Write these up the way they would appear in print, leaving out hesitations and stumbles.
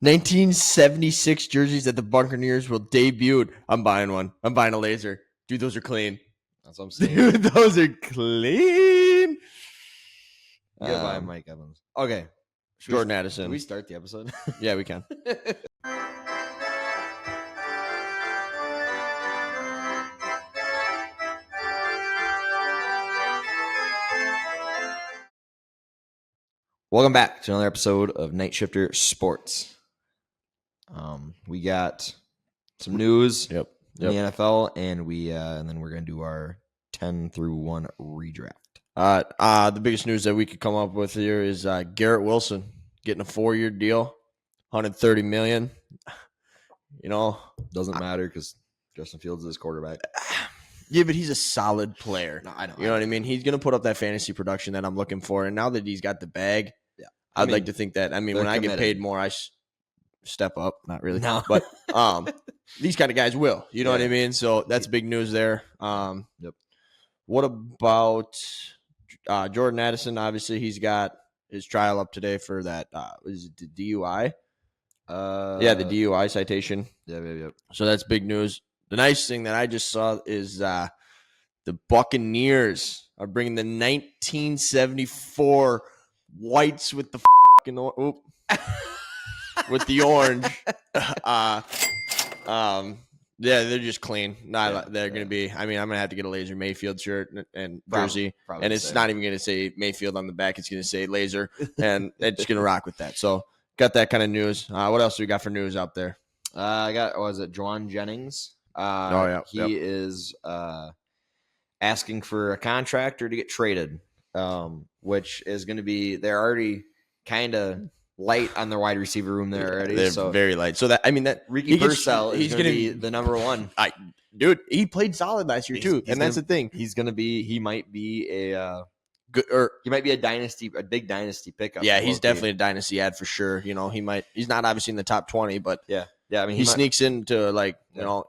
1976 jerseys that the Buccaneers will debut. I'm buying one. I'm buying a laser. Dude, those are clean. That's what I'm saying. Dude, those are clean. You gotta buy Mike Evans. Okay. Jordan Addison. Can we start the episode? Yeah, we can. Welcome back to another episode of Night Shifter Sports. We got some news in the NFL, and then we're gonna do our 10 through 1 redraft. The biggest news that we could come up with here is Garrett Wilson getting a 4-year deal, $130 million. You know, doesn't matter because Justin Fields is his quarterback. Yeah, but he's a solid player. No, I know. You know what I mean? He's gonna put up that fantasy production that I'm looking for, and now that he's got the bag, I'd like to think that. I mean, when I get paid more, I step up. Not really, no. But these kind of guys will. You know what I mean? So that's big news there. What about Jordan Addison? Obviously, he's got his trial up today for that. Was it the DUI? The DUI citation. Yep. So that's big news. The nice thing that I just saw is the Buccaneers are bringing the 1974 whites with the fucking with the orange. They're just clean. They're going to be. I mean, I'm going to have to get a Laser Mayfield shirt and jersey, probably and it's not even going to say Mayfield on the back. It's going to say Laser, and it's just going to rock with that. So got that kind of news. What else do we got for news out there? I got Juwan Jennings. He is asking for a contract or to get traded, which is going to be. They're already kind of light on their wide receiver room there already. They're very light. So that Ricky Purcell is going to be the number one. Dude, he played solid last year too, and that's the thing. He might be a big dynasty pickup. Yeah, he's definitely a dynasty ad for sure. You know, he's not obviously in the top 20, but yeah. I mean, he sneaks into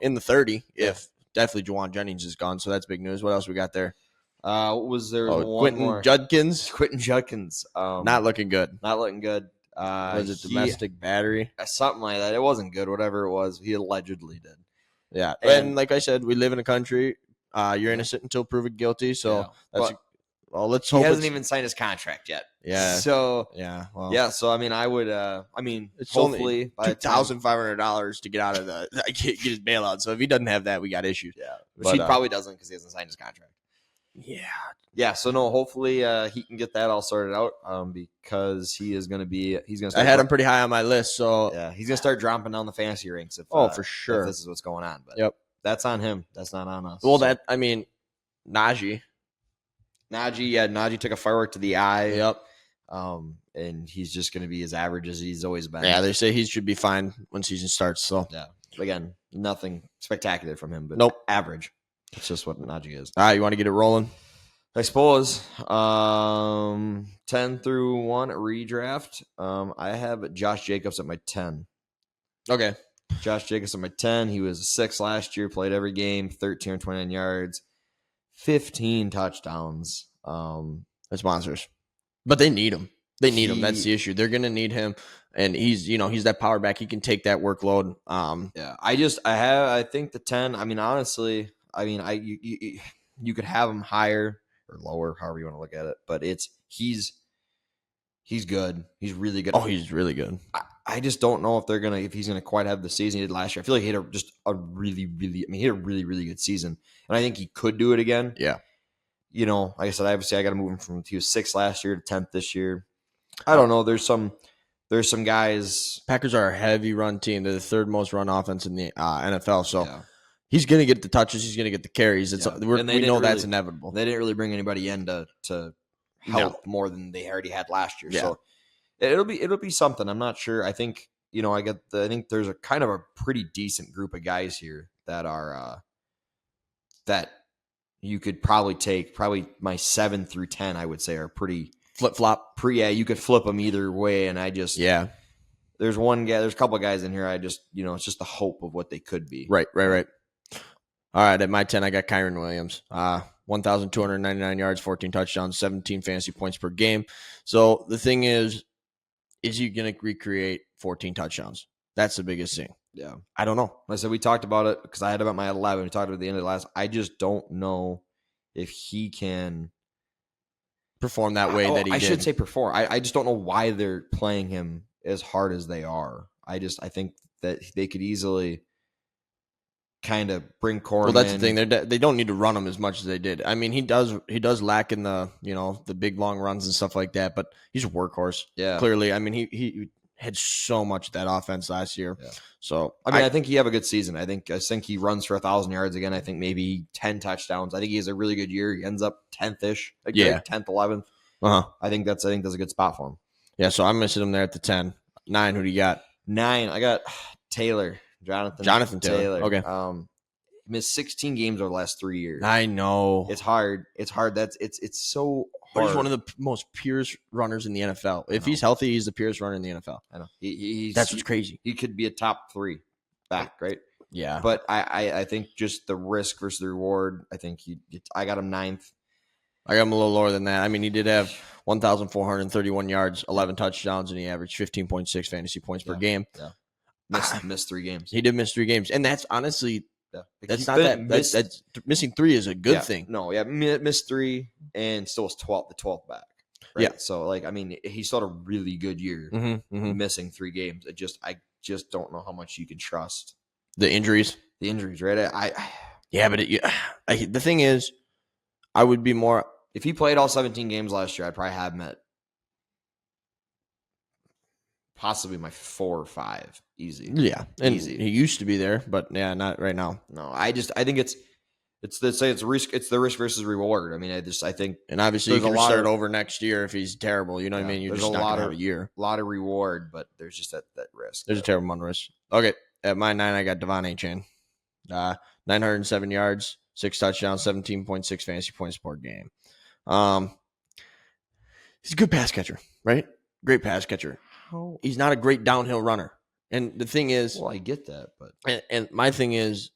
in the 30 if definitely Juwan Jennings is gone. So that's big news. What else we got there? What was there? Quentin Judkins. Not looking good. Was it domestic battery? Something like that. It wasn't good. Whatever it was, he allegedly did. Yeah, and like I said, we live in a country. You're innocent until proven guilty. So let's hope he hasn't even signed his contract yet. Yeah. So So I mean, I would. It's hopefully only $2,500 to get out of get his bailout. So if he doesn't have that, we got issues. Yeah, but he probably doesn't because he hasn't signed his contract. Yeah. So no, hopefully he can get that all sorted out. Because he's going to. I had him pretty high on my list. So he's going to start dropping down the fantasy ranks. For sure. If this is what's going on. But that's on him. That's not on us. Well, Najee. Najee took a firework to the eye. Yep. And he's just going to be as average as he's always been. Yeah, they say he should be fine when season starts. So again, nothing spectacular from him, but average. That's just what Najee is. All right, you want to get it rolling? I suppose. 10 through 1 redraft. I have Josh Jacobs at my 10. Okay. Josh Jacobs at my 10. He was 6 last year, played every game, 1,329 yards, 15 touchdowns. That's monsters. But they need him. Him. That's the issue. They're going to need him. And he's that power back. He can take that workload. I think the 10, I mean, honestly, you could have him higher or lower, however you want to look at it. But he's good. He's really good. Oh, he's really good. I just don't know if he's gonna quite have the season he did last year. I feel like he had a really, really good season, and I think he could do it again. Yeah. You know, like I said, obviously I got to move him from he was 6th last year to 10th this year. I don't know. There's some guys. Packers are a heavy run team. They're the 3rd most run offense in the NFL. So. Yeah. He's going to get the touches. He's going to get the carries. We know that's inevitable. They didn't really bring anybody in to help more than they already had last year. Yeah. So it'll be something. I'm not sure. I think I think there's a kind of a pretty decent group of guys here that are that you could probably take. Probably my 7 through 10, I would say, are pretty flip flop. You could flip them either way, and There's one guy. There's a couple of guys in here. It's just the hope of what they could be. Right. All right, at my 10, I got Kyren Williams. 1,299 yards, 14 touchdowns, 17 fantasy points per game. So the thing is he going to recreate 14 touchdowns. That's the biggest thing. Yeah. I don't know. Like I said, we talked about it because I had about my 11. We talked about the end of the last. I just don't know if he can perform that way that he did. I should say perform. I just don't know why they're playing him as hard as they are. I think that they could easily kind of bring Corum in. Well, that's the thing. They don't need to run him as much as they did. I mean, he does lack in the, the big long runs and stuff like that, but he's a workhorse. Yeah. Clearly. I mean, he had so much of that offense last year. Yeah. So I think he have a good season. I think he runs for 1,000 yards again. I think maybe 10 touchdowns. I think he has a really good year. He ends up 10th-ish. Like 10th, 11th. I think that's a good spot for him. Yeah, so I'm gonna sit him there at the 10. 9, who do you got? 9, I got Taylor. Jonathan Taylor. Okay. Missed 16 games over the last 3 years. I know. It's hard. It's so hard. But he's one of the most purest runners in the NFL. If he's healthy, he's the purest runner in the NFL. I know. That's what's crazy. He could be a top 3 back, right? Yeah. But I think just the risk versus the reward, I got him 9th. I got him a little lower than that. I mean, he did have 1,431 yards, 11 touchdowns, and he averaged 15.6 fantasy points per game. Yeah. Missed 3 games. He did miss 3 games. And that's honestly, that's not that. That's missing 3 is a good thing. No, missed 3 and still was the 12th back. Right? Yeah. So, he still had a really good year missing 3 games. I just don't know how much you can trust. The injuries, right? The thing is, I would be more. If he played all 17 games last year, I'd probably have him at possibly my 4 or 5. Easy. Yeah. And easy. He used to be there, but yeah, not right now. No, I think it's the risk. It's the risk versus reward. I mean, I think, and obviously you can start over next year if he's terrible. You know what I mean? You're just not going to have a year. A lot of reward, but there's just that risk. There's a terrible amount of risk. Okay. At my 9, I got Devon Achane. 907 yards, 6 touchdowns, 17.6 fantasy points per game. He's a good pass catcher, right? Great pass catcher. He's not a great downhill runner. And the thing is, well, I get that, but and my thing is,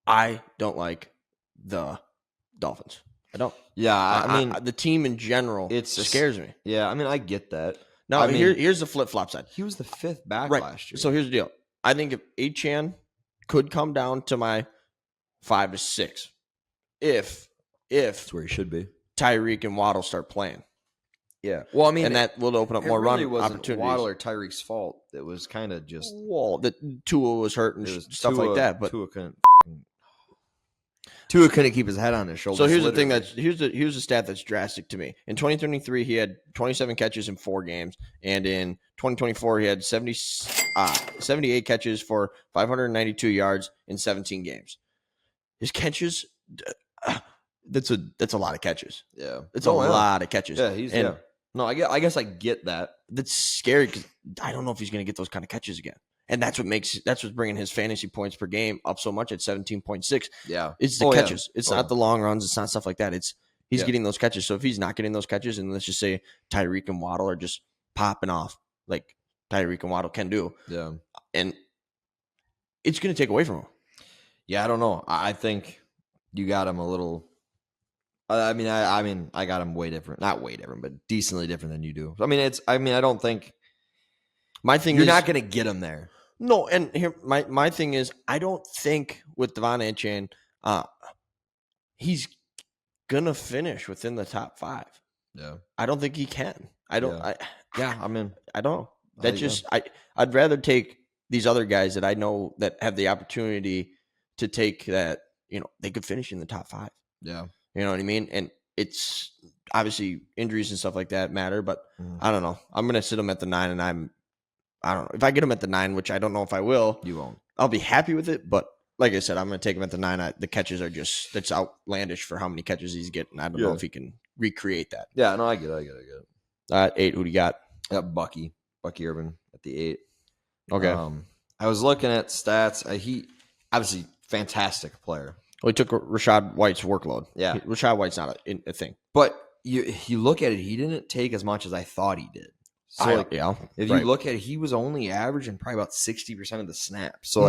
I don't like the Dolphins. I don't. Yeah, I mean, the team in general, it scares me. Yeah, I mean, I get that. No, here's the flip flop side. He was the 5th back last year. So here's the deal. I think if Achane could come down to my 5 to 6, if that's where he should be, Tyreek and Waddle start playing. Yeah. Well, I mean, and that will open up more run opportunities. Waddle or Tyreek's fault. It was kind of just the Tua was hurt and stuff like that. But Tua couldn't keep his head on his shoulders. So here's the thing here's the stat that's drastic to me. In 2023, he had 27 catches in 4 games, and in 2024, he had 78 catches for 592 yards in 17 games. His catches, that's a lot of catches. Yeah, it's a lot of catches. Yeah, No, I guess I get that. That's scary because I don't know if he's going to get those kind of catches again. And that's what's bringing his fantasy points per game up so much at 17.6. Yeah. It's the catches. Yeah. It's not the long runs. It's not stuff like that. He's getting those catches. So if he's not getting those catches, and let's just say Tyreek and Waddle are just popping off like Tyreek and Waddle can do. Yeah. And it's going to take away from him. Yeah, I don't know. I think you got him a little. I mean, I got him way different. Not way different, but decently different than you do. I don't think. My thing you're not going to get him there. No, and here my thing is, I don't think with Devon Achane, he's gonna finish within the top 5. Yeah, I don't think he can. I don't. Yeah. I don't. I'd rather take these other guys that I know that have the opportunity to take that. They could finish in the top 5. Yeah, you know what I mean. And it's obviously injuries and stuff like that matter, but I don't know. I'm gonna sit him at the 9, and I don't know if I get him at the 9, which I don't know if I will. You won't. I'll be happy with it, but like I said, I'm going to take him at the 9. The catches are that's outlandish for how many catches he's getting. I don't know if he can recreate that. Yeah, no, I get it. 8, who do you got? I got Bucky Urban at the 8. Okay. I was looking at stats. He obviously fantastic player. Well, he took Rachaad White's workload. Yeah, Rachaad White's not a thing. But you look at it, he didn't take as much as I thought he did. So if you look at it, he was only averaging probably about 60% of the snaps. So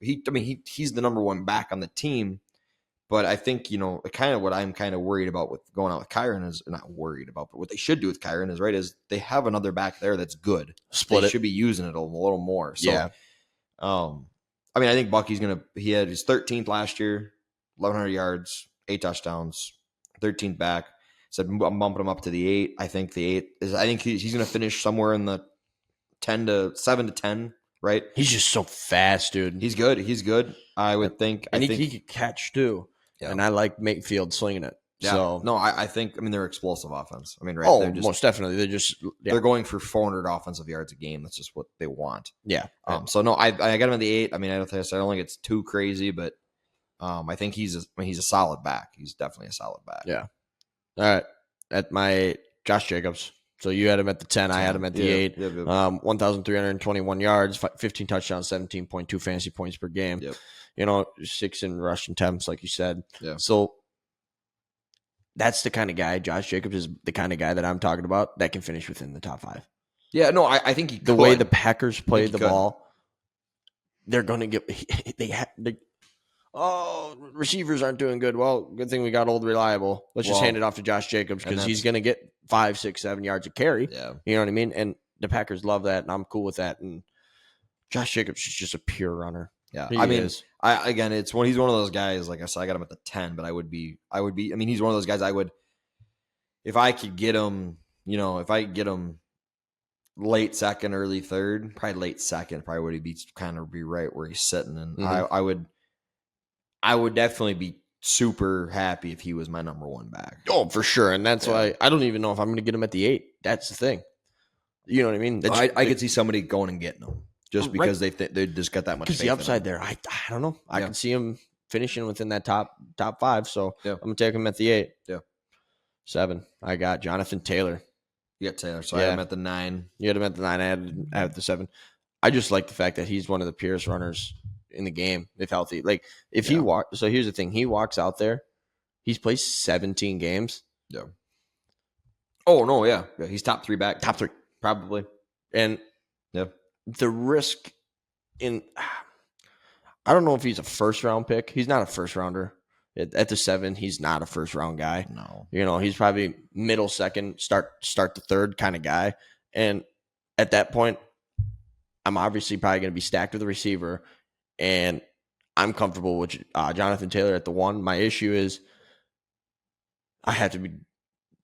he's the number 1 back on the team, But I think, kind of what I'm kind of worried about with going out with Kyron is not worried about, but what they should do with Kyron is they have another back there that's good. They should be using it a little more. So, yeah. I mean, I think Bucky's he had his 13th last year, 1,100 yards, 8 touchdowns, 13th back. Said I'm bumping him up to the 8. I think the 8 is, I think he's going to finish somewhere in the 7 to 10, right? He's just so fast, dude. He's good. He's good. I would think. And he could catch too. Yeah. And I like Mayfield slinging it. Yeah. So no, I think, they're explosive offense. I mean, right? Oh, most definitely. They're going for 400 offensive yards a game. That's just what they want. Yeah. So no, I got him at the 8. I mean, I don't think it's too crazy, but I think he's a solid back. He's definitely a solid back. Yeah. All right. At my Josh Jacobs. So you had him at the 10. I had him at the 8. Yep. 1,321 yards, 15 touchdowns, 17.2 fantasy points per game. Yep. 6 in rush attempts, like you said. Yeah. So that's the kind of guy. Josh Jacobs is the kind of guy that I'm talking about that can finish within the top 5. Yeah. No, I think he could. The way the Packers play the ball, they're going to get. Receivers aren't doing good. Well, good thing we got old reliable. Let's just hand it off to Josh Jacobs because he's going to get 5, 6, 7 yards of carry. Yeah. You know what I mean? And the Packers love that, and I'm cool with that. And Josh Jacobs is just a pure runner. Yeah. He's one of those guys, like I said, I got him at the 10, but he's one of those guys if I could get him, late second, early third, probably late second, probably would be right where he's sitting. And I would definitely be super happy if he was my number 1 back. Oh, for sure. And that's why I don't even know if I'm going to get him at the 8. That's the thing. You know what I mean? I could see somebody going and getting him just because they just got that much. Because the upside there, I don't know. I can see him finishing within that top 5. So I'm going to take him at the 8. Yeah. 7. I got Jonathan Taylor. You got Taylor. So I had him at the 9. You had him at the 9. I had the 7. I just like the fact that he's one of the purest runners in the game, if healthy. Like he walks. So here's the thing: he walks out there. He's played 17 games. Yeah. Oh no, yeah. He's top 3 back. Top 3, probably. And the risk in, I don't know if he's a first round pick. He's not a first rounder. At the 7, he's not a first round guy. No. He's probably middle second, start the third kind of guy. And at that point, I'm obviously probably going to be stacked with a receiver. And I'm comfortable with Jonathan Taylor at the 1. My issue is I have to be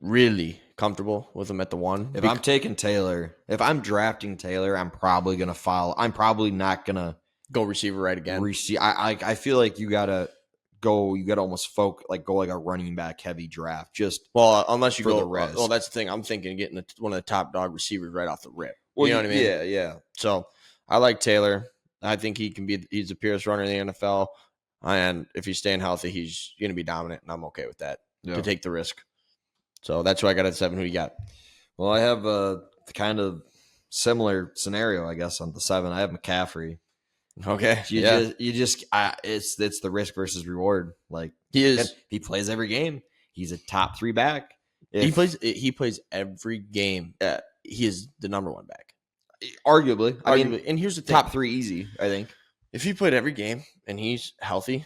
really comfortable with him at the 1. If I'm taking Taylor, if I'm drafting Taylor, I'm probably going to follow. I'm probably not going to go receiver right again. I feel like you got to almost go like a running back heavy draft. Unless you go the rest. Well, that's the thing. I'm thinking getting one of the top dog receivers right off the rip. Well, you know what I mean? Yeah. So I like Taylor. I think he's a purest runner in the NFL. And if he's staying healthy, he's going to be dominant. And I'm okay with that to take the risk. So that's who I got at 7. Who you got? Well, I have a kind of similar scenario, I guess, on the 7. I have McCaffrey. Okay. It's the risk versus reward. Like he plays every game. He's a top 3 back. He plays every game. He is the number 1 back. Arguably. I mean, and here's the thing. Top 3 easy, I think. If he played every game and he's healthy,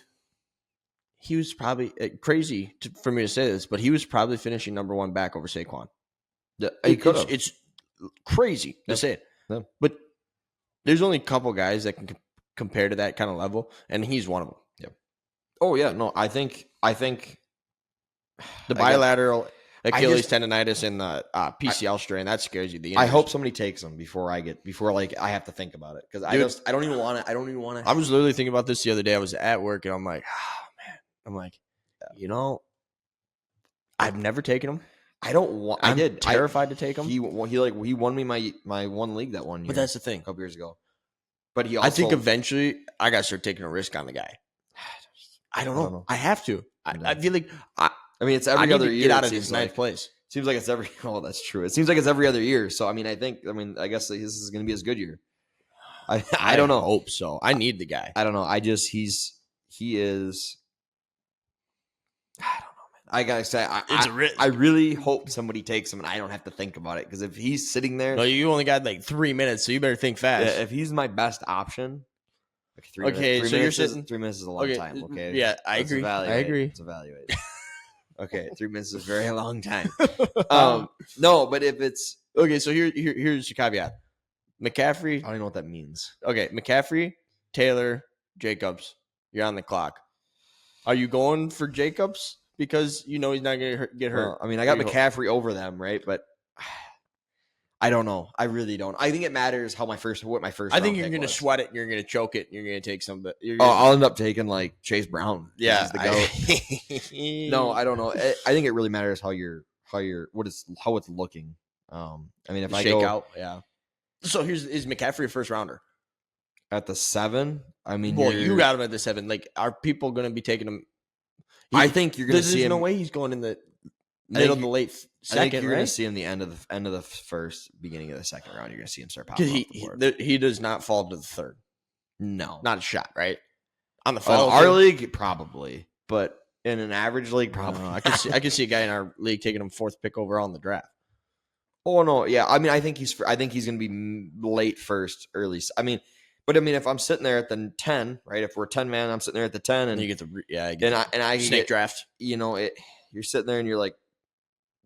he was probably crazy for me to say this, but he was probably finishing number 1 back over Saquon. Yeah, he could have. It's crazy to say it. Yeah. But there's only a couple guys that can compare to that kind of level, and he's one of them. Yeah. Oh, yeah. No, I think the bilateral Achilles tendonitis and the PCL strain, that scares you. I hope somebody takes them before I have to think about it, because I don't even want to. I was literally thinking about this the other day. I was at work and I'm like, I've never taken him. I'm terrified to take him. He won me my 1 league that 1 year. But that's the thing. A couple years ago. But I think eventually I got to start taking a risk on the guy. I don't know. I have to. I feel like it's every other year. Get out of this 9th place. Seems like it's every. Oh, that's true. It seems like it's every other year. So I guess this is going to be his good year. I don't know. I hope so. I need the guy. I don't know. He is. I don't know, man. I gotta say, I really hope somebody takes him and I don't have to think about it, because if he's sitting there, no, you only got like 3 minutes, so you better think fast. If he's my best option, Okay, so you're sitting 3 minutes is a long time. Okay, yeah, I agree. Let's evaluate. Okay, 3 minutes is a very long time. No, but if it's okay, so here's your caveat. McCaffrey. I don't even know what that means. Okay, McCaffrey, Taylor, Jacobs. You're on the clock. Are you going for Jacobs because you know he's not going to get hurt? Well, I mean, I got McCaffrey over them, right? But I don't know. I really don't. I think it matters what my first. I think you're going to sweat it. You're going to choke it. You're going to take some. I'll end up taking like Chase Brown. Yeah, the GOAT. No, I don't know. I think it really matters how it's looking. I mean, if I shake go out, yeah. So is McCaffrey a first rounder at the 7? I mean, well, you got him at the 7. Like, are people going to be taking him? I think you're going to see him. There's no way he's going in the middle of the late second. I think you're going to see him the end of the first, beginning of the second round. You're going to see him start popping off the board. He does not fall to the 3rd. No, not a shot. Right on the fall. Our league probably, but in an average league, probably. I can see a guy in our league taking him 4th pick overall in the draft. Oh no, yeah. I mean, I think he's going to be late first, early. I mean, if I'm sitting there at the 10, right? If we're 10 man, I'm sitting there at the 10, and you get I snake draft. You know, you're sitting there and you're like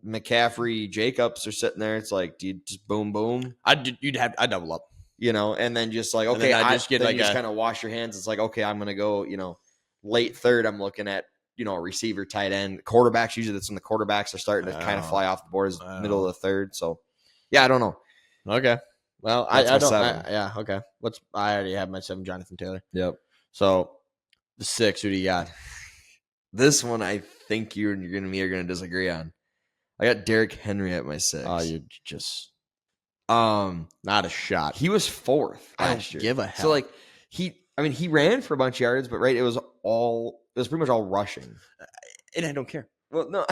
McCaffrey, Jacobs are sitting there. It's like, do you just boom, boom? I'd double up. You know, and then just like okay, I just kind of wash your hands. It's like okay, I'm gonna go. You know, late 3rd, I'm looking at. You know, receiver, tight end, quarterbacks. Usually, that's when the quarterbacks are starting to kind of fly off the board. Is middle of the 3rd. So, yeah, I don't know. Okay. Well, I don't. Yeah. Okay. I already have my 7, Jonathan Taylor. Yep. So the 6, who do you got? This one, I think you and me are going to disagree on. I got Derrick Henry at my 6. Oh, you just not a shot. He was 4th last year. Give a hell. So like he ran for a bunch of yards, but right, it was pretty much all rushing. And I don't care. Well, no,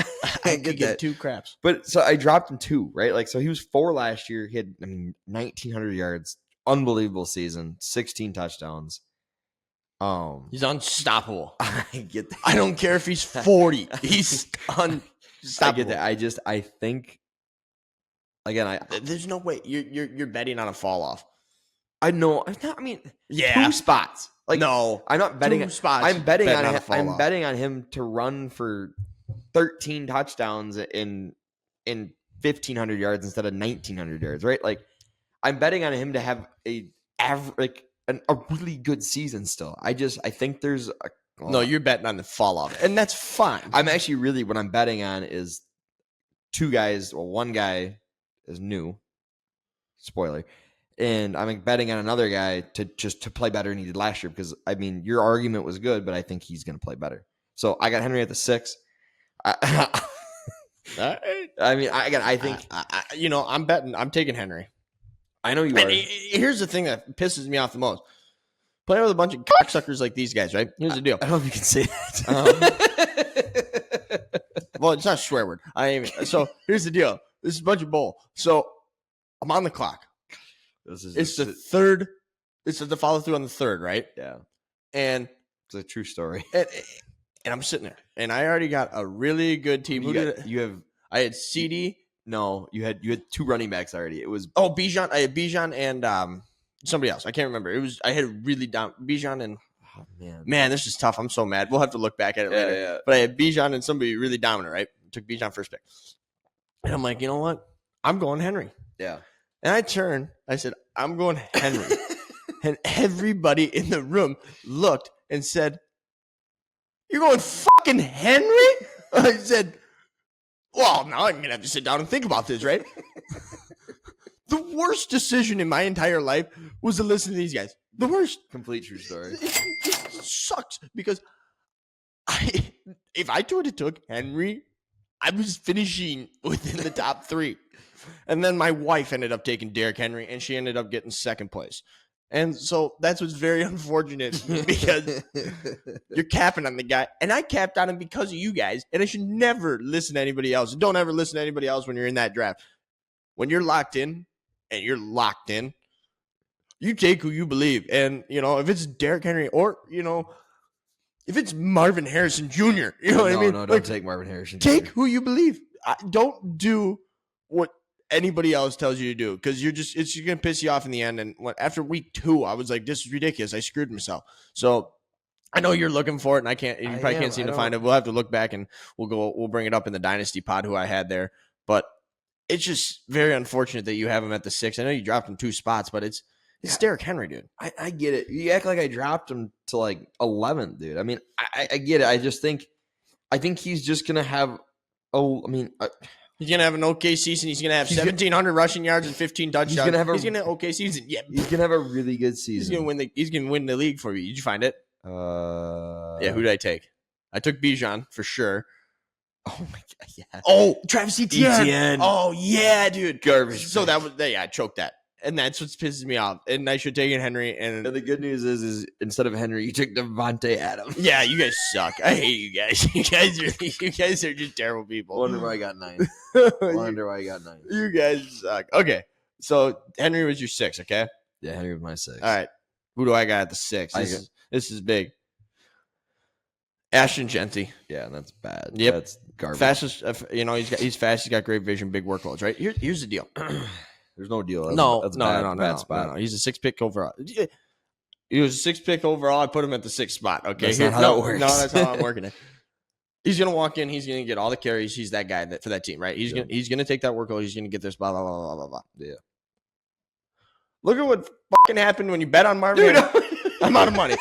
I could get 2 craps. But so I dropped him 2, right? Like, so he was 4 last year. He had, 1,900 yards, unbelievable season, 16 touchdowns. He's unstoppable. I get that. I don't care if he's 40. He's unstoppable. I get that. I think, again, there's no way you're betting on a fall off. I know. I mean, yeah, 2 spots. Like, no, I'm not betting. 2 spots. I'm betting on him. I'm betting on him to run for 13 touchdowns in 1,500 yards instead of 1,900 yards. Right? Like, I'm betting on him to have a really good season. Still, I think there's a. No, you're betting on the fall off, and that's fine. I'm actually really what I'm betting on is 2 guys. Well, one guy is new. Spoiler. And I'm betting on another guy to play better than he did last year because, I mean, your argument was good, but I think he's going to play better. So I got Henry at the 6. I think I'm betting. I'm taking Henry. I know you are. Here's the thing that pisses me off the most: playing with a bunch of cocksuckers like these guys. Right? Here's the deal. I don't know if you can say that. Well, it's not a swear word. So here's the deal. This is a bunch of bull. So I'm on the clock. It's the 3rd. It's the follow through on the 3rd, right? Yeah. And it's a true story. And I'm sitting there, and I already got a really good team. I had CD. No, you had 2 running backs already. It was Bijan. I had Bijan and somebody else. I can't remember. I had really down Bijan and man, this is tough. I'm so mad. We'll have to look back at it later. Yeah. But I had Bijan and somebody really dominant, right? Took Bijan first pick, and I'm like, you know what? I'm going Henry. Yeah. And I turned. I said, I'm going Henry. And everybody in the room looked and said, you're going fucking Henry? I said, well, now I'm going to have to sit down and think about this, right? The worst decision in my entire life was to listen to these guys. The worst. Complete true story. It sucks because if I would have took Henry, I was finishing within the top 3. And then my wife ended up taking Derrick Henry, and she ended up getting 2nd place. And so that's what's very unfortunate because you're capping on the guy. And I capped on him because of you guys. And I should never listen to anybody else. Don't ever listen to anybody else when you're in that draft. When you're locked in, and you're locked in, you take who you believe. And, if it's Derrick Henry or, if it's Marvin Harrison Jr., you know what I mean? No, don't take Marvin Harrison Jr. Take who you believe. Don't do what anybody else tells you to do, because it's just going to piss you off in the end. And after week 2, I was like, this is ridiculous. I screwed myself. So I know you're looking for it, and you probably can't seem to find it. We'll have to look back, and we'll bring it up in the Dynasty pod who I had there. But it's just very unfortunate that you have him at the 6. I know you dropped him 2 spots, but it's Derrick Henry, dude. I get it. You act like I dropped him to like 11th, dude. I mean, I get it. I think he's just gonna have. He's gonna have an okay season. He's gonna have 1,700 rushing yards and 15 touchdowns. He's gonna have an okay season. Yeah, he's gonna have a really good season. He's gonna win the league for you. Did you find it? Yeah. Who did I take? I took Bijan for sure. Oh my god. Yeah. Oh, Travis Etienne. Oh yeah, dude. Garbage. So I choked that. And that's what pisses me off. And I should take in Henry. And the good news is instead of Henry, you took Devontae Adams. Yeah, you guys suck. I hate you guys. You guys are just terrible people. Wonder why I got 9. You guys suck. Okay, so Henry was your 6. Okay. Yeah, Henry was my 6. All right. Who do I got at the 6? This is big. Ashton Genty. Yeah, that's bad. Yep. That's garbage. Fastest. He's fast. He's got great vision. Big workloads. Right. Here's the deal. There's no deal. That's bad spot. No. He's a 6th pick overall. He was a 6th pick overall. I put him at the 6th spot. Okay, that's not how that works. No, that's how I'm working it. He's gonna walk in. He's gonna get all the carries. He's that guy for that team, right? He's gonna take that workload. He's gonna get this. Blah blah blah blah blah. Yeah. Look at what fucking happened when you bet on Marvin. I'm out of money.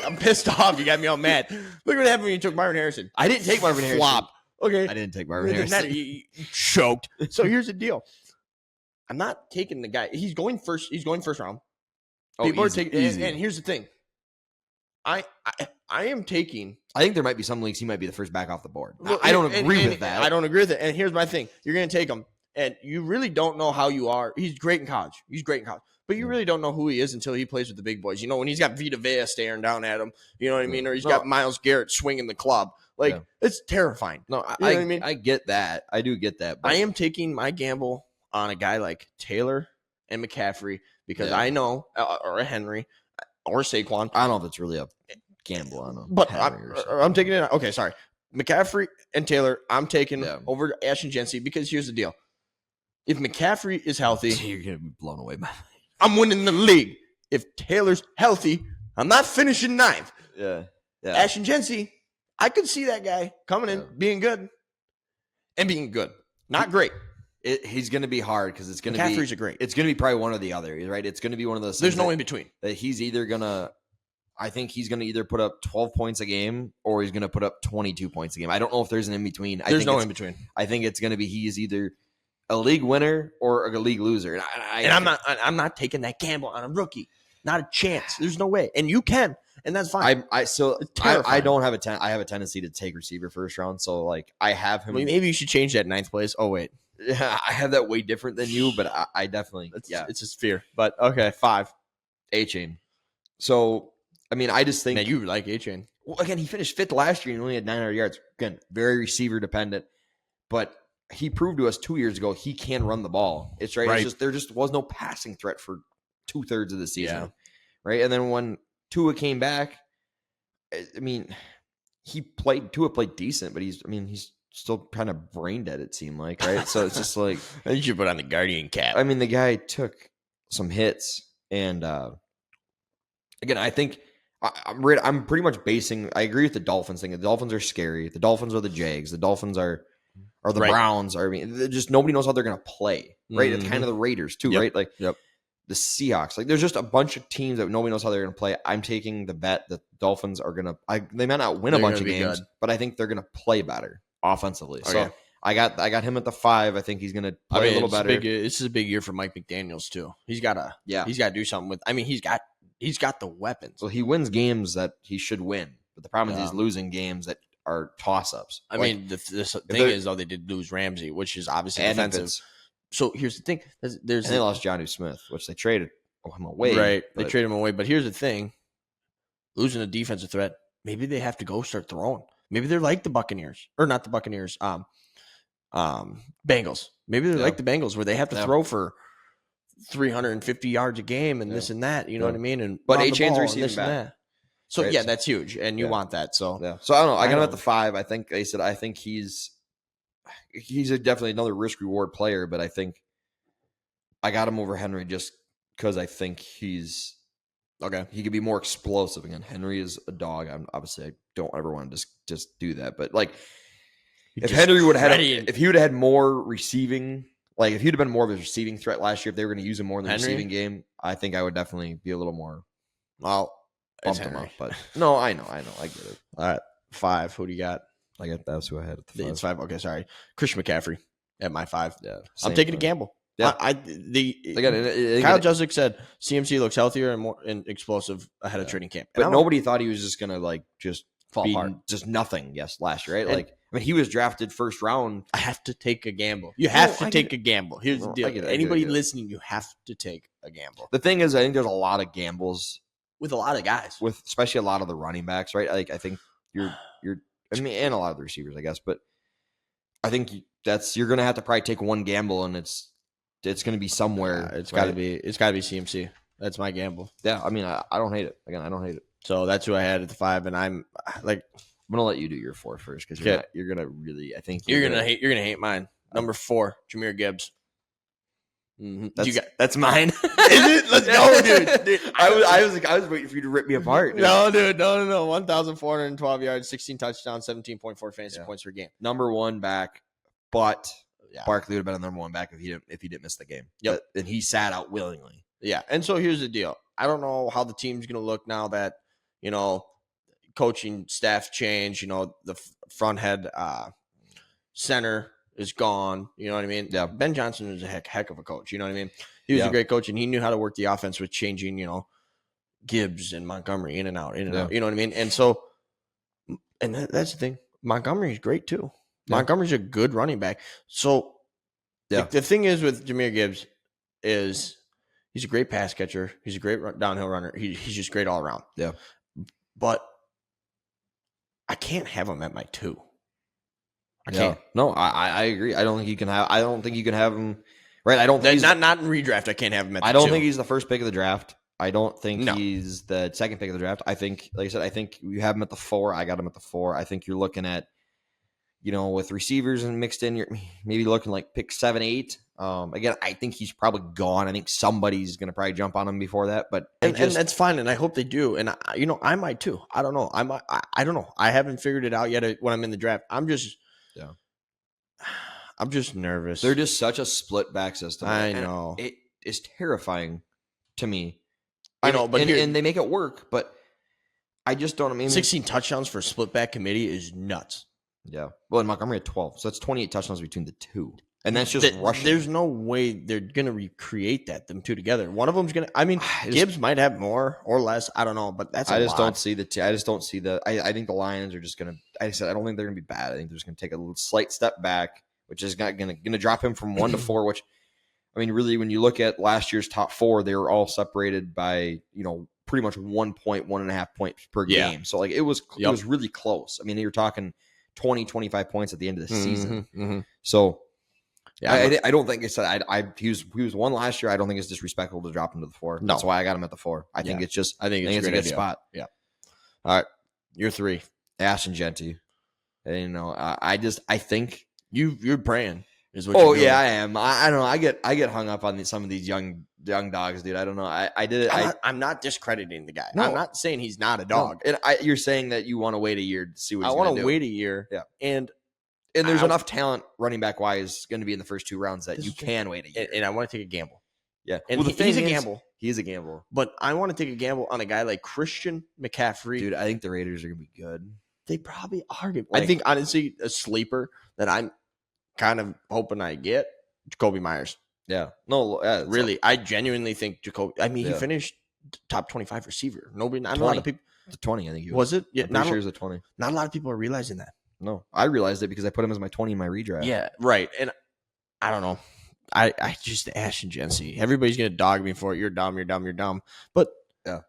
I'm pissed off. You got me all mad. Look what happened when you took Marvin Harrison. I didn't take Marvin Harrison. Flop. Okay. I didn't take Marvin Harrison. You choked. So here's the deal. I'm not taking the guy. He's going first. He's going first round. People easy, are taking. And here's the thing. I am taking. I think there might be some leagues he might be the first back off the board. I don't agree with that. I don't agree with it. And here's my thing. You're going to take him, and you really don't know how you are. He's great in college. But you really don't know who he is until he plays with the big boys. You know, when he's got Vita Vea staring down at him, you know what I mean? Or he's got Myles Garrett swinging the club. It's terrifying. No, you know what I mean? I get that. I do get that. But I am taking my gamble on a guy like Taylor and McCaffrey because I know, or a Henry, or Saquon. I don't know if it's really a gamble on him. But I'm taking it. Okay, sorry. McCaffrey and Taylor, I'm taking over Ashton Genty because here's the deal. If McCaffrey is healthy, you're going to be blown away by that. I'm winning the league. If Taylor's healthy, I'm not finishing 9th. Yeah. Ashton Genty, I could see that guy coming in, being good, and being good. Not great. He's going to be hard because it's going to be. McCaffrey's great. It's going to be probably one or the other, right? It's going to be one of those. There's no in between. That he's either going to. I think he's going to either put up 12 points a game or he's going to put up 22 points a game. I don't know if there's an in between. There's no in between. I think it's going to be he is either a league winner or a league loser. And I'm not taking that gamble on a rookie. Not a chance. There's no way. And you can, and that's fine. I don't have I have a tendency to take receiver first round. So like I have him. Well, maybe you should change that 9th place. Oh wait. Yeah, I have that way different than you, but I definitely it's just fear. But okay, 5. A-Chain. So I mean, I just think you like A-Chain. Well, again, he finished 5th last year and only had 900 yards. Again, very receiver dependent, but he proved to us 2 years ago he can run the ball. It's right. It's just there just was no passing threat for 2/3 of the season, right? And then when Tua came back, I mean, Tua played decent, but he's still kind of brain dead, it seemed like, right? So it's just like you should put on the Guardian cap. I mean, the guy took some hits, and again, I think I'm pretty much basing. I agree with the Dolphins thing. The Dolphins are scary. The Dolphins are the Jags. The Dolphins are the Browns. I mean, just nobody knows how they're going to play, right? It's kind of the Raiders too, right? Like the Seahawks. Like there's just a bunch of teams that nobody knows how they're going to play. I'm taking the bet that the Dolphins are going to. They might not win a bunch of games, but I think they're going to play better offensively. Okay. So I got him at the 5. I think he's going to play a little better. This is a big year for Mike McDaniels too. He's got to do something with. I mean, he's got the weapons. Well, he wins games that he should win, but the problem is he's losing games that are toss-ups. I mean, the thing is, though, they did lose Ramsey, which is obviously defensive. So here's the thing: and they lost Jonnu Smith, which they traded him away. Right, they traded him away. But here's the thing: losing a defensive threat, maybe they have to go start throwing. Maybe they're like the Buccaneers, or not the Buccaneers. Bengals. Maybe they're like the Bengals, where they have to throw for 350 yards a game and this and that. You know what I mean? And but A-Chain's receiving back. So right? That's huge, and you want that. So So I don't know. I got him at the 5. I think they said I think he's he's definitely another risk reward player, but I think I got him over Henry just because I think he's okay. He could be more explosive. Again, Henry is a dog. Obviously I don't ever want to just do that, but like if Henry would have if he would have had more receiving, like if he'd have been more of a receiving threat last year, if they were going to use him more in the receiving game, I think I would definitely be a little more. Well, bumped him up, but no, I know, I get it. All right, 5. Who do you got? I got that's who I had at the 5. It's 5. Okay, sorry, Christian McCaffrey at my 5. Yeah, I'm taking a gamble. Yeah, Kyle Juszczyk said CMC looks healthier and more explosive ahead of training camp, but nobody thought he was just gonna like just fall apart, just nothing. Yes, last year, right? Like I mean, he was drafted first round. I have to take a gamble. You have to take a gamble. Here's the deal. Anybody listening, you have to take a gamble. The thing is, I think there's a lot of gambles with a lot of guys, with especially a lot of the running backs, right? Like I think you're. I mean, and a lot of the receivers, I guess, but I think you're going to have to probably take one gamble, and it's going to be somewhere. It's got to be CMC. That's my gamble. Yeah, I mean, I don't hate it. Again, I don't hate it. So that's who I had at the 5, and I'm going to let you do your 4 first because you're going to really. I think you're going to hate mine. Number 4, Jahmyr Gibbs. Mm-hmm. That's mine. Is it? Let's go, dude. I was waiting for you to rip me apart. Dude. No, dude, no. 1,412 yards, 16 touchdowns, 17.4 fantasy points per game. Number 1 back, but Barkley would have been the number 1 back if he didn't miss the game. Yep, and he sat out willingly. Yeah, and so here's the deal. I don't know how the team's going to look now that coaching staff change. The front head center is gone. You know what I mean? Yeah. Ben Johnson is a heck of a coach. You know what I mean? He was a great coach, and he knew how to work the offense with changing, Gibbs and Montgomery in and out. You know what I mean? And so, and that's the thing. Montgomery's great too. Yeah. Montgomery's a good running back. So the thing is with Jahmyr Gibbs is he's a great pass catcher. He's a great downhill runner. He's just great all around. Yeah. But I can't have him at my 2. I can't. Yeah. No, I agree. I don't think you can have him. Right. I don't think not in redraft. I can't have him at the 2. I don't think he's the first pick of the draft. I don't think he's the second pick of the draft. I think, like I said, I think you have him at the 4. I got him at the 4. I think you're looking at, with receivers and mixed in, you're maybe looking like pick 7, 8. Again, I think he's probably gone. I think somebody's going to probably jump on him before that, but and that's fine. And I hope they do. And I might too. I don't know. I don't know. I haven't figured it out yet when I'm in the draft. I'm just nervous. They're just such a split back system. I know. It is terrifying to me. I know, but and they make it work, but I just don't. I mean, 16 touchdowns for a split back committee is nuts. Yeah. Well, and Montgomery had 12, so that's 28 touchdowns between the 2. And that's just rushing. There's no way they're going to recreate them 2 together. One of them's going to. I mean, Gibbs might have more or less. I don't know, but that's. I just don't see I just don't see the. I think the Lions are just going to. I don't think they're going to be bad. I think they're just going to take a little slight step back, which is not going to drop him from 1 to 4. Which, I mean, really, when you look at last year's top 4, they were all separated by pretty much 1 point, 1.5 points per game. So like it was really close. I mean, you're talking 20, 25 points at the end of the season. Mm-hmm. So. Yeah, I don't think it's. He was 1 last year. I don't think it's disrespectful to drop him to the 4. No. That's why I got him at the 4. I think it's just. I think it's a good spot. Yeah. All right, you're 3. Ashton Genty. And, I think you're praying is what. Oh yeah, I am. I don't know. I get hung up on some of these young dogs, dude. I don't know. I did it. I'm not discrediting the guy. No. I'm not saying he's not a dog. No. And you're saying that you want to wait a year to see what he's going to do. I want to wait a year. Yeah. And there's enough talent running back wise going to be in the first 2 rounds that you can wait a year. And I want to take a gamble. Yeah. And he's a gamble. He is a gamble. But I want to take a gamble on a guy like Christian McCaffrey. Dude, I think the Raiders are going to be good. They probably are good. I think, honestly, a sleeper that I'm kind of hoping I get, Jacoby Myers. Yeah. No, really. I genuinely think Jacoby. I mean, he finished top 25 receiver. Not a lot of people. The 20, I think. Was it? Yeah. I'm sure it was a 20. Not a lot of people are realizing that. No, I realized it because I put him as my 20 in my redraft. Yeah, right. And I don't know. I just Ashton Genty. Everybody's gonna dog me for it. You're dumb. But yeah,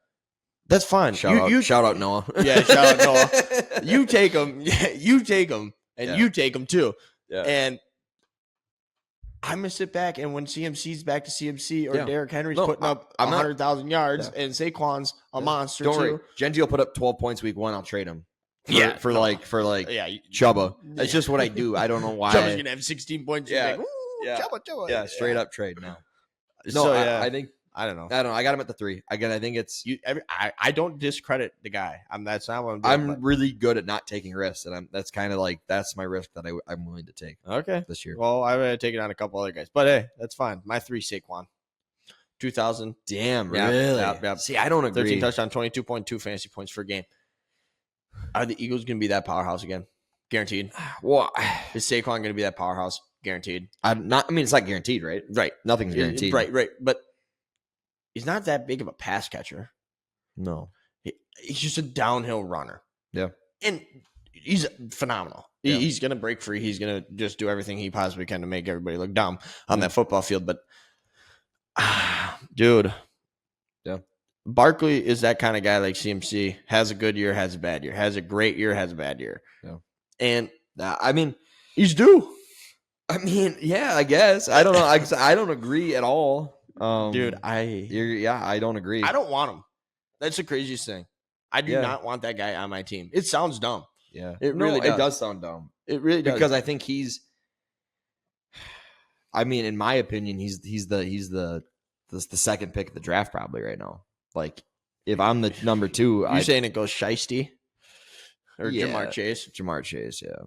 that's fine. Shout out Noah. Yeah, shout out Noah. You take him. Yeah, you take him, and you take him too. Yeah. And I'm gonna sit back, and when CMC's back to CMC or Derrick Henry's putting up 100,000 yards, and Saquon's a monster Don't too. worry. Genty will put up 12 points week 1. I'll trade him. for Chubba. That's just what I do. I don't know why. Chubba's gonna have 16 points. Yeah, Chubba. Yeah, straight up trade now. No, So, I think I don't know. I got him at the 3. Again, I think it's I don't discredit the guy. That's not what I'm doing. I'm really good at not taking risks, and that's kind of like that's my risk that I'm willing to take. Okay, this year. Well, I'm gonna take it on a couple other guys, but hey, that's fine. My 3 Saquon, 2,000. Damn, really? Yep. See, I don't agree. 13 touchdown, 22.2 fantasy points per game. Are the Eagles gonna be that powerhouse again? Guaranteed. Well, is Saquon gonna be that powerhouse? Guaranteed. I mean, it's not guaranteed, right? Right. Nothing's guaranteed. Right. But he's not that big of a pass catcher. No. He's just a downhill runner. Yeah. And he's phenomenal. Yeah. He's going to break free. He's going to just do everything he possibly can to make everybody look dumb on that football field. But, dude. Yeah. Barkley is that kind of guy like CMC. Has a good year, has a bad year. Has a great year, has a bad year. Yeah. And, I mean, he's due. I mean, yeah, I guess. I don't know. I don't agree at all. Dude, I don't agree. I don't want him. That's the craziest thing. I do not want that guy on my team. It sounds dumb. Yeah. It really does. It does sound dumb. It really does. Because I think in my opinion, he's the second pick of the draft probably right now. Like, if I'm the number 2, you're saying it goes Shiesty? Or yeah, Jamar Chase? Jamar Chase, yeah.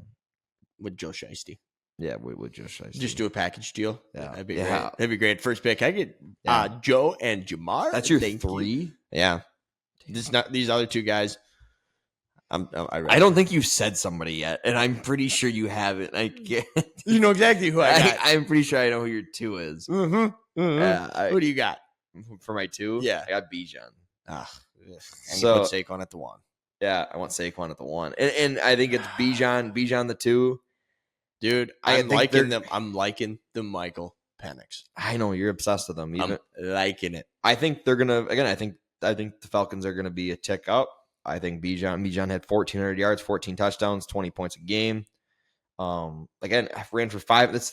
With Joe Shiesty. Yeah, with Joe Shiesty. Just do a package deal. Yeah. That'd be great. That'd be great. First pick. I get Joe and Jamar. That's your 3? Yeah. These other 2 guys. I don't think you've said somebody yet, and I'm pretty sure you haven't. You know exactly who I got. I'm pretty sure I know who your 2 is. Mm-hmm. Mm-hmm. Who do you got? For my 2? Yeah. I got Bijan. And you put Saquon at the 1. Yeah, I want Saquon at the 1. And I think it's Bijan the 2. Dude, I'm liking them. I'm liking the Michael Penix. I know you're obsessed with them. I'm liking it. I think they're gonna I think the Falcons are gonna be a tick up. I think Bijan had 1,400 yards, 14 touchdowns, 20 points a game. Again, I ran for 5.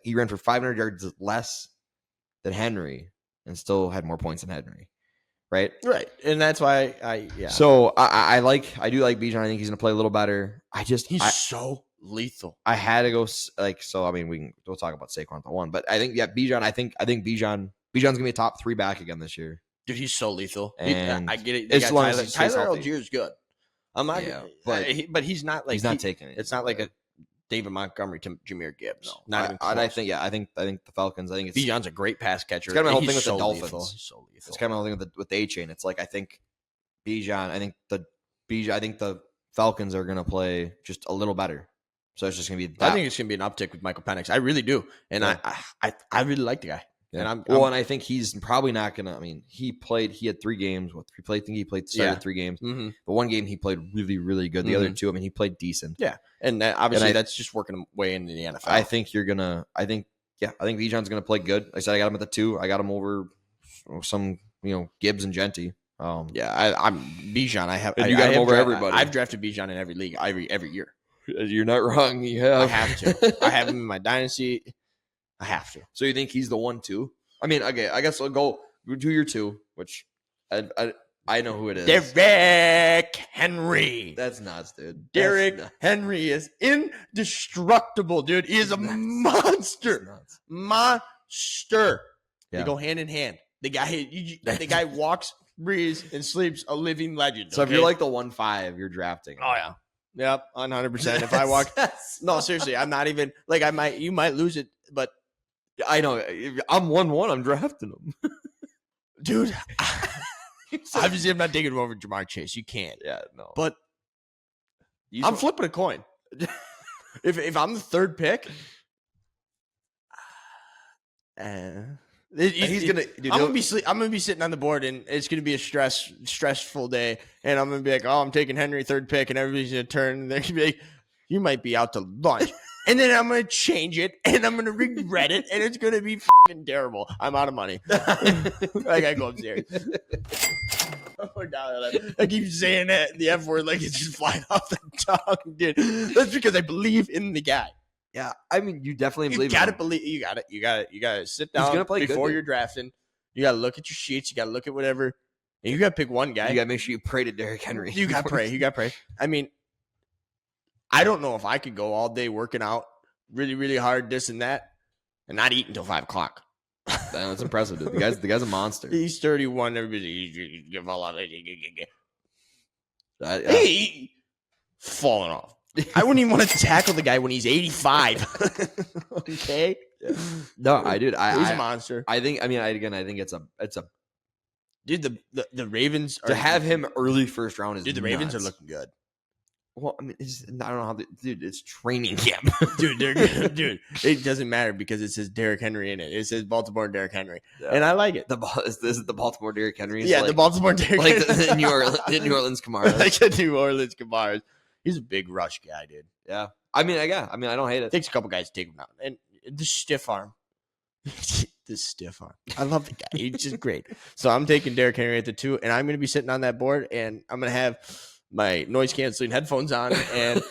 He ran for 500 yards less than Henry and still had more points than Henry. Right, and that's why So I do like Bijan. I think he's gonna play a little better. He's so lethal. I had to go so. I mean, we'll talk about Saquon at the 1, but I think Bijan. I think Bijan's gonna be a top 3 back again this year. Dude, he's so lethal. And I get it. As long as Tyler Algier is good. I'm not, but he's not like he's not taking it. It's not like a David Montgomery to Jameer Gibbs. No, not even close. I think the Falcons. I think it's Bijan's a great pass catcher. It's kind of my whole thing with the Dolphins. He's so lethal. It's kind of my whole thing with the A-chain. It's like I think Bijan. I think the Falcons are gonna play just a little better. So it's just gonna be. I think it's gonna be an uptick with Michael Penix. I really do, and I really like the guy. Yeah. And I think he's probably not gonna. I mean, he had 3 games. I think he started 3 games. Mm-hmm. The 1 game he played really, really good. The other 2, I mean, he played decent. Yeah, and obviously that's just working his way into the NFL. I think Bijan's gonna play good. Like I said, I got him at the 2. I got him over some, Gibbs and Genty. I'm Bijan. You got him over everybody. I've drafted Bijan in every league every year. You're not wrong. You have. I have to. I have him in my dynasty. I have to. So you think he's the 1, 2? I mean, okay. I guess I'll go do your 2, which I know who it is. Derrick Henry. That's nuts, dude. Derrick Henry is indestructible, dude. He is a monster. Monster. Yeah. They go hand in hand. The guy walks, breathes, and sleeps a living legend. So if you're like the 1-5, you're drafting. Oh yeah. Yep, 100%. If I walk, no, seriously, I'm not even like you might lose it, but I know I'm 1-1. I'm drafting him, dude. Obviously, I'm not taking him over Jamar Chase. You can't. Yeah, no. But I'm flipping a coin. if I'm the 3rd pick, he's gonna. Dude, I'm gonna be sitting on the board, and it's gonna be a stressful day, and I'm gonna be like, "Oh, I'm taking Henry 3rd pick," and everybody's gonna turn, and they're gonna be like, "You might be out to lunch," and then I'm gonna change it, and I'm gonna regret it, and it's gonna be fucking terrible. I'm out of money. I gotta go upstairs. I keep saying that the F word like it's just flying off the tongue, dude. That's because I believe in the guy. Yeah, I mean, you definitely believe. You gotta sit down before you're drafting. You gotta look at your sheets. You gotta look at whatever, and you gotta pick one guy. You gotta make sure you pray to Derrick Henry. You gotta pray. I mean, I don't know if I could go all day working out really, really hard, this and that, and not eat until 5 o'clock. That's impressive, dude. The guy's a monster. He's 31. Everybody's hey, falling off. I wouldn't even want to tackle the guy when he's 85. Okay. No, he's a monster. I think it's a dude. The Ravens to have him early first round is dude. The Ravens are looking good. Well, I mean, I don't know how dude. It's training camp, dude. They're good, dude. It doesn't matter because it says Derrick Henry in it. It says Baltimore Derrick Henry, and I like it. Is this the Baltimore Derrick Henry? Yeah, like, the Baltimore Derrick Henry, like the New Orleans Kamara, like the New Orleans Kamara. He's a big rush guy, dude. Yeah, I mean, I don't hate it. Takes a couple guys to take him out, and the stiff arm. This stiff arm. I love the guy. He's just great. So I'm taking Derrick Henry at the 2, and I'm going to be sitting on that board, and I'm going to have my noise canceling headphones on, and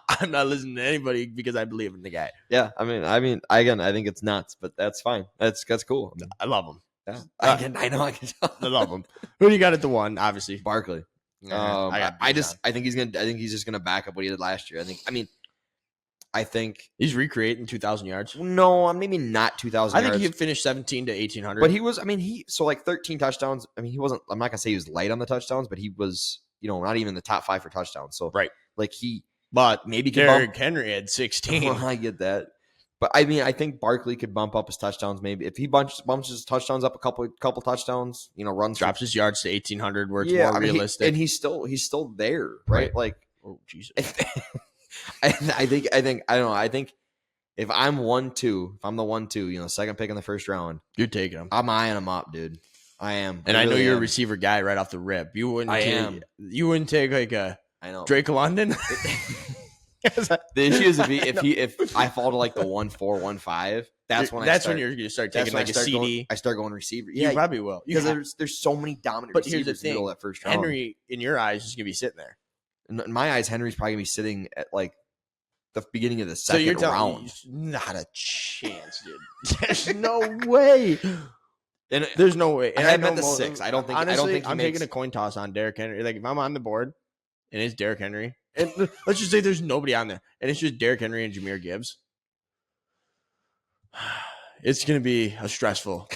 I'm not listening to anybody because I believe in the guy. Yeah, I mean, again, I think it's nuts, but that's fine. That's cool. I love him. Yeah, I know. I love him. Who do you got at the 1? Obviously, Barkley. I think he's just gonna back up what he did last year. I think he's recreating 2,000 yards. No, maybe not 2,000 yards. I think he finished 17 to 1,800. But he was, 13 touchdowns. I mean, he wasn't, I'm not going to say he was light on the touchdowns, but he was, not even in the top 5 for touchdowns. So, right. But maybe Derrick Henry had 16. Well, I get that. But I think Barkley could bump up his touchdowns. Maybe if he bumps his touchdowns up a couple touchdowns, drops his yards to 1,800 where it's more realistic. And he's still there, right? Like, oh Jesus. I think I don't know. I think if I'm the 1-2, second pick in the first round, you're taking him. I'm eyeing him up, dude. I am, and I know you're a receiver guy right off the rip. You wouldn't take like a Drake London. The issue is if I fall to like the 1-4, 1-5, that's when you're gonna start taking like a CD. I start going receiver. Yeah, you probably will because there's so many dominant receivers here's the thing. In that first round. Henry, in your eyes, is gonna be sitting there. In my eyes, Henry's probably gonna be sitting at like the beginning of the second round. Not a chance, dude. There's no way. And there's no way. And I meant the 6. I don't think. Honestly, I'm taking a coin toss on Derrick Henry. Like if I'm on the board and it's Derrick Henry, and let's just say there's nobody on there, and it's just Derrick Henry and Jahmyr Gibbs, it's gonna be a stressful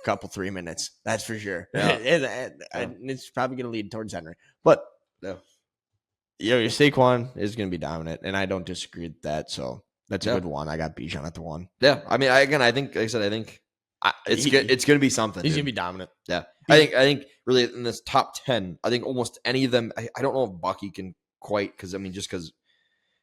couple 3 minutes. That's for sure. Yeah. and it's probably gonna lead towards Henry, but. No. Your Saquon is going to be dominant, and I don't disagree with that. So that's a good one. I got Bijan at the 1. Yeah, I mean, I think it's going to be something. He's going to be dominant. Yeah, I think really in this top 10, I think almost any of them. I don't know if Bucky can quite because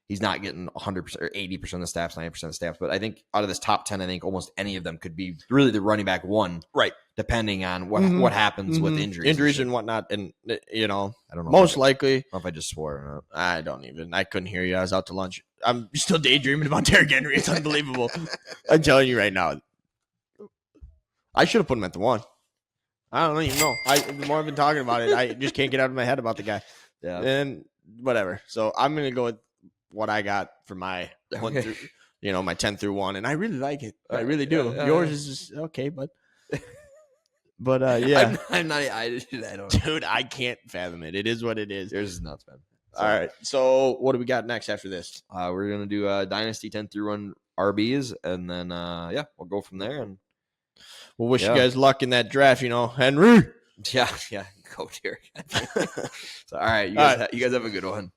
he's not getting 100% or 80% of the snaps, 90% of the snaps. But I think out of this top 10, I think almost any of them could be really the running back 1, right? Depending on what happens with injuries and whatnot, and I don't know. Most likely. I don't know if I just swore or not. I don't even. I couldn't hear you. I was out to lunch. I'm still daydreaming about Derrick Henry. It's unbelievable. I'm telling you right now. I should have put him at the 1. I don't even know. The more I've been talking about it, I just can't get out of my head about the guy. Yeah. And whatever. So I'm gonna go with what I got for my 1 through, my 10 through 1, and I really like it. I really do. Yours is just okay, but yeah. I'm not. I don't. Dude, I can't fathom it. It is what it is. Yours is nuts, man. So, all right. So what do we got next after this? We're gonna do Dynasty 10 through 1 RBs, and then we'll go from there. And we'll wish you guys luck in that draft. Henry. Yeah. Go Derrick. So all right, you guys have a good one.